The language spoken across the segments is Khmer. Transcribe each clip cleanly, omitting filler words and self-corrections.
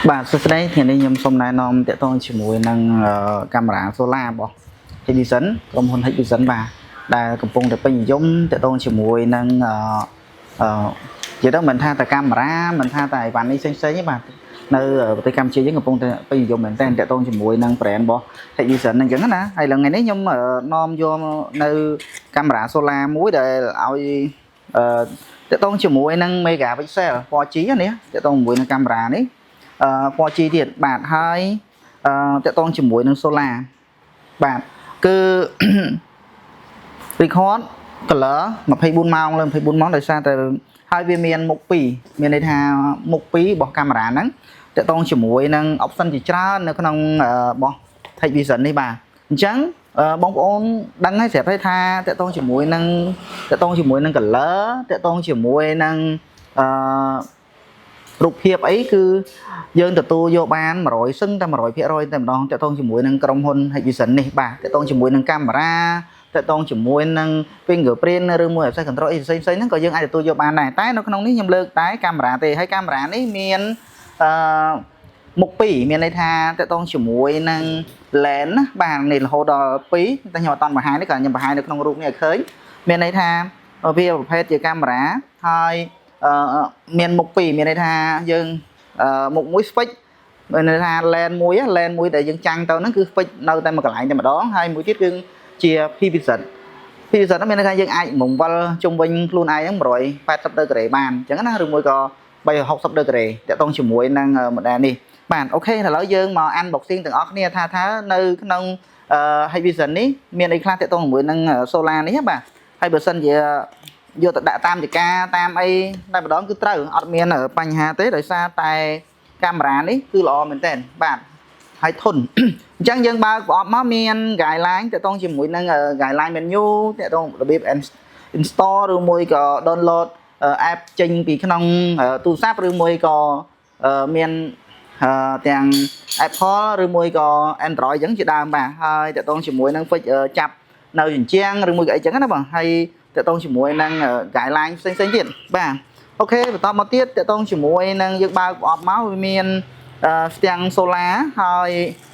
បាទសួស្តីថ្ងៃនេះខ្ញុំសូមណែនាំតាក់ទងជាមួយនឹងកាមេរ៉ា solar របស់ Hikvision ក្រុមហ៊ុន Hikvision បាទដែលកំពុងតែពេញនិយមតាក់ទងជាមួយនឹងនិយាយទៅមិនថាតែកាមេរ៉ាមិនថាតែអីវ៉ាន់នេះផ្សេងៗទេបាទនៅប្រទេសកម្ពុជាយើងកំពុងតែពេញនិយមមែនតើតាក់ទងជាមួយនឹង brand របស់ Hikvision ហ្នឹងអញ្ចឹងណាហើយឡើងថ្ងៃនេះខ្ញុំនាំយកនៅកាមេរ៉ា solar មួយដែលឲ្យតាក់ទងជាមួយនឹង megapixel 4G នេះតាក់ទងជាមួយនឹងកាមេរ៉ានេះ4G ទៀតបាទហើយតាក់ទងជាមួយនឹង solar បាទគឺ record color 24ម៉ោងលើ24ម៉ោងដោយសារតែហើយវាមានមុខ2មានន័យថាមុខ2របស់កាមេរ៉ាហ្នឹងតាក់ទងជាមួយនឹង option ជាច្រើននៅក្នុងរបស់ Hikvision នេះបាទអញ្ចឹងបងប្អូនដឹងហើយស្រាប់ហើយថាតាក់ទងជាមួយនឹង color តាក់ទងជាមួយនឹងរូបភាពអីគឺយើងទទួលយកបាន100សឹងតែ 100% តែម្ដងតាក់ទងជាមួយនឹងក្រុមហ៊ុន Hikvision នេះបាទតាក់ទងជាមួយនឹងកាមេរ៉ាតាក់ទងជាមួយនឹង fingerprint ឬមួយ access control អីផ្សេងៗហ្នឹងក៏យើងអាចទទួលយកបានដែរតែនៅក្នុងនេះខ្ញុំលើកតែកាមេរ៉ាទេហើយកាមេរ៉ានេះមានមុខ2មានន័យថាតាក់ទងជាមួយនឹង lens ណាបាទនេះរហូតដល់2តែខ្ញុំអត់តន់បង្ហាញនេះក៏ខ្ញុំបង្ហាញនៅក្នុងរូបនេះឲ្យឃើញមានន័យថាវាប្រភេទជាកាមេរ៉ាហើយមានមុខ2មានន័យថាយើងមុខមួយ switch មានន័យថា lens មួយដែលយើងចាំងទៅហ្នឹងគឺ switch នៅតែមួយកន្លែងតែម្ដងហើយមួយទៀតគឺជា PVZ ហ្នឹងមានន័យថាយើងអាចបង្វិលជុំវិញខ្លួនឯងហ្នឹង180ដឺក្រេបានអញ្ចឹងណាឬមួយក៏360ដឺក្រេតាក់ទងជាមួយនឹង model នេះបាទអូខេឥឡូវយើងមក unboxing ទាំងអស់គ្នាថានៅក្នុងHikvision នេះមានអីខ្លះតាក់ទងជាមួយនឹង solar នេះបាទហើយបើសិនជាយកទៅដាក់តាមចការតាមអីតែម្ដងគឺត្រូវអត់មានបញ្ហាទេដោយសារតែកាមេរ៉ានេះគឺល្អមែនទែនបាទហើយធន់អញ្ចឹងយើងបើកប្រអប់មកមាន guideline តាក់ទងជាមួយនឹង guideline menu តាក់ទងរបៀប install ឬមួយក៏ download app ចេញពីក្នុងទូរស័ព្ទឬមួយក៏មានទាំង Apple ឬមួយក៏ Android អញ្ចឹងជាដើមបាទហើយតាក់ទងជាមួយនឹង fix ចាប់នៅជញ្ជាំងឬមួយក៏អីចឹងណាបងហើយតាក់ទងជាមួយនឹង guideline ផ្សេងៗទៀតបាទអូខេបន្តមកទៀតតាក់ទងជាមួយនឹងយើងបើកប្រអប់មកវាមានស្ទាំង solar ហើយ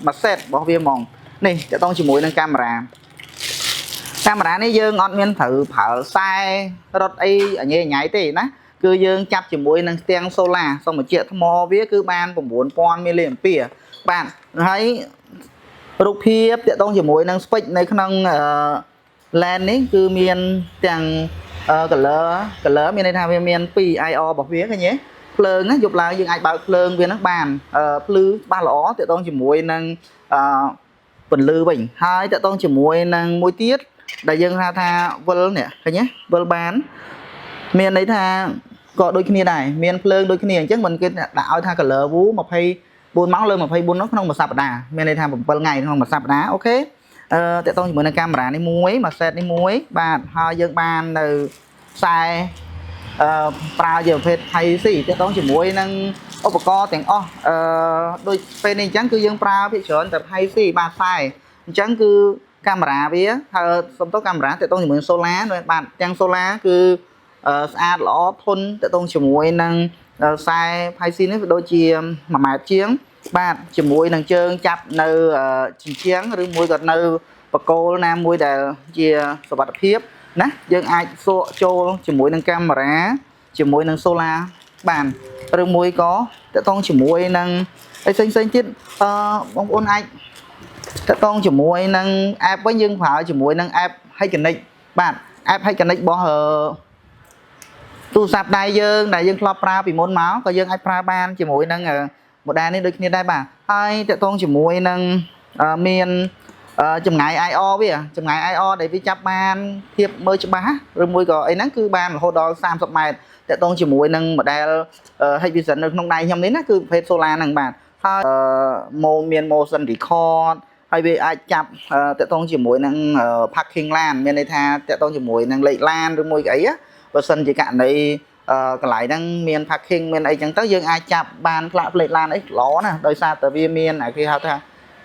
មួយ set របស់វាហ្មងនេះតាក់ទងជាមួយនឹងកាមេរ៉ានេះយើងអត់មានត្រូវប្រើខ្សែរត់អីអញញ៉ៃទេណាគឺយើងចាប់ជាមួយនឹងស្ទាំង solar សូមបញ្ជាក់ថ្មវាគឺបាន9000មីលីអាំពែបាទហើយរូបភាពតាក់ទងជាមួយនឹង switch នៅក្នុងlens នេះគឺមានទាំង color មានន័យថាវាមាន2 IR របស់វាឃើញទេភ្លើងណាយប់ឡើងយើងអាចបើកភ្លើងវាហ្នឹងបានភ្លឺច្បាស់ល្អតាក់ទងជាមួយនឹងពន្លឺវិញហើយតាក់ទងជាមួយនឹងមួយទៀតដែលយើងហៅថាវិលនេះឃើញទេវិលបានមានន័យថាក៏ដូចគ្នាដែរមានភ្លើងដូចគ្នាអញ្ចឹងមិនគេដាក់ឲ្យថា color view 24ម៉ោងលើ24ម៉ោងក្នុងមួយសប្តាហ៍មានន័យថា7ថ្ងៃក្នុងមួយសប្តាហ៍អូខេតាក់ទងជាមួយនឹងកាមេរ៉ានេះមួយ set នេះមួយបាទហើយយើងបាននៅខ្សែប្រើជាប្រភេទ Type C តាក់ទងជាមួយនឹងឧបករណ៍ទាំងអស់ដូចពេលនេះអញ្ចឹងគឺយើងប្រើភាគច្រើនតែ Type C បាទខ្សែអញ្ចឹងគឺកាមេរ៉ាវាហើយសំដៅកាមេរ៉ាតាក់ទងជាមួយនឹង solar បាទទាំង solar គឺស្អាតល្អធន់តាក់ទងជាមួយនឹងខ្សែ Type C នេះវាដូចជា1ម៉ែត្រជាងបាទជាមួយនឹងជើងចាប់នៅជញ្ជាំងឬមួយក៏នៅបកគោលណាមួយដែលជាសុវត្ថិភាពណាយើងអាចសក់ចូលជាមួយនឹងកាមេរ៉ាជាមួយនឹង solar បានឬមួយក៏តាក់ទងជាមួយនឹងអីផ្សេងទៀតបងប្អូនអាចតាក់ទងជាមួយនឹង app វិញយើងប្រើជាមួយនឹង app Hikvision បាទ app Hikvision របស់ទូរស័ព្ទដៃយើងដែលយើងធ្លាប់ប្រើពីមុនមកក៏យើងអាចប្រើបានជាមួយនឹង model នេះដូចគ្នាដែរបាទហើយតាក់ទងជាមួយនឹងមានចម្ងាយ IR វាចម្ងាយ IR ដែលវាចាប់បានភាពមើលច្បាស់ឬមួយក៏អីហ្នឹងគឺបានរហូតដល់30ម៉ែត្រតាក់ទងជាមួយនឹង model Hikvision នៅក្នុងដៃខ្ញុំនេះណាគឺប្រភេទ solar ហ្នឹងបាទហើយមាន motion record ហើយវាអាចចាប់តាក់ទងជាមួយនឹង parking LAN មានន័យថាតាក់ទងជាមួយនឹងលេខ LAN ឬមួយក៏អីបើសិនជាករណីកន្លែងហ្នឹងមាន parking មានអីចឹងទៅយើងអាចចាប់បានផ្លាកផ្លេតឡានអីល្អណាស់ដោយសារតែវាមានគេហៅថា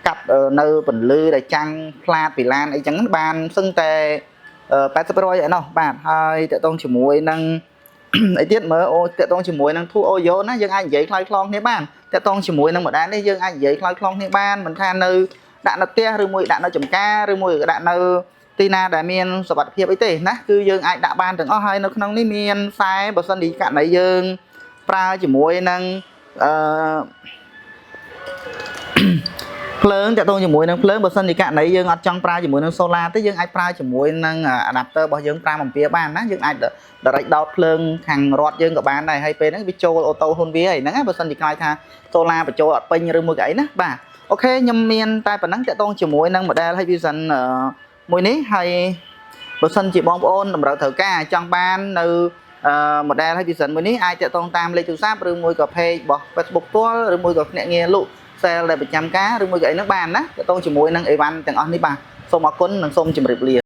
កាត់នៅពន្លឺដែលចាំងផ្លាតពីឡានអីចឹងបានសឹងតែ80%ឯណោះបាទហើយតាក់ទងជាមួយនឹងអីទៀតមើលតាក់ទងជាមួយនឹង True Audio ណាយើងអាចនិយាយខ្លីខ្លងគ្នាបាន តតងជាមួយនឹងម្ដងនេះយើងអាចនិយាយខ្លីៗគ្នាបានមិនថានៅដាក់នៅផ្ទះឬមួយដាក់នៅចំការឬមួយក៏ដាក់នៅទីណាដែលមានសុវត្ថិភាពអីទេណាគឺយើងអាចដាក់បានទាំងអស់ហើយនៅក្នុងនេះមានខ្សែបើសិនជាករណីយើងប្រើជាមួយនឹងអឺភ្លើងតតងជាមួយនឹងភ្លើងបើសិនជាករណីយើងអត់ចង់ប្រើជាមួយនឹង solar ទេយើងអាចប្រើជាមួយនឹង adapter របស់យើង5 ampere បានណាយើងអាច direct ដោតភ្លើងខាងរត់យើងក៏បានដែរហើយពេលហ្នឹងវាចូលអូតូហ៊ុនវាហើយហ្នឹងបើសិនជាខ្លាចថា solar បញ្ចូលអត់ពេញឬមួយក៏អីណាបាទអូខេខ្ញុំមានតែប៉ុណ្ណឹងតតងជាមួយនឹង model Hikvision មួយនេះហើយបើសិនជាបងប្អូនតម្រូវត្រូវការចង់បាននៅmodel Hikvision មួយនេះអាចតតងតាមលេខទូរស័ព្ទឬមួយក៏ page របស់ Facebook ផ្ទាល់ឬមួយក៏ភ្នាក់ងារលក់ sale ដែលប្រចាំការឬមួយក៏អីហ្នឹងបានណាតតងជាមួយនឹងអីវ៉ាន់ទាំងអស់នេះបាទសូមអរគុណនិងសូមជម្រាបលា